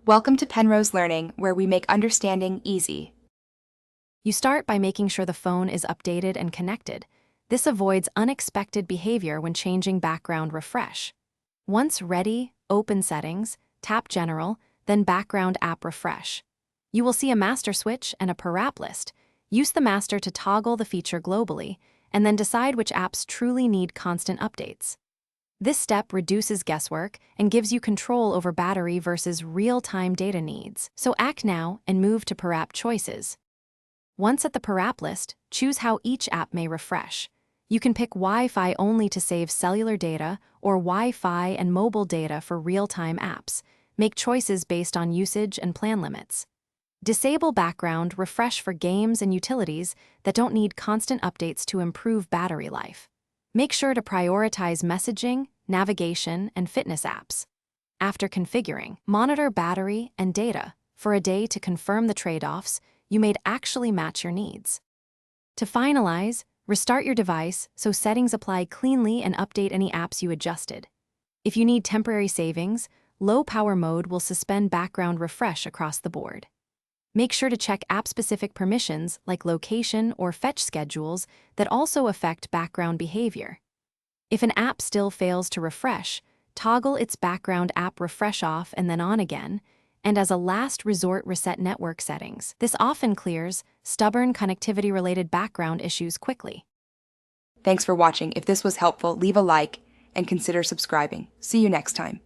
Welcome to Penrose Learning, where we make understanding easy. You start by making sure the phone is updated and connected. This avoids unexpected behavior when changing background refresh. Once ready, open Settings, tap General, then Background App Refresh. You will see a master switch and a per app list. Use the master to toggle the feature globally, and then decide which apps truly need constant updates. This step reduces guesswork and gives you control over battery versus real-time data needs. So act now and move to per app choices. Once at the per app list, choose how each app may refresh. You can pick Wi-Fi only to save cellular data or Wi-Fi and mobile data for real-time apps. Make choices based on usage and plan limits. Disable background refresh for games and utilities that don't need constant updates to improve battery life. Make sure to prioritize messaging, navigation, and fitness apps. After configuring, monitor battery and data for a day to confirm the trade-offs you made actually match your needs. To finalize, restart your device so settings apply cleanly and update any apps you adjusted. If you need temporary savings, low power mode will suspend background refresh across the board. Make sure to check app-specific permissions like location or fetch schedules that also affect background behavior. If an app still fails to refresh, toggle its background app refresh off and then on again, and as a last resort reset network settings. This often clears stubborn connectivity-related background issues quickly. Thanks for watching. If this was helpful, leave a like and consider subscribing. See you next time.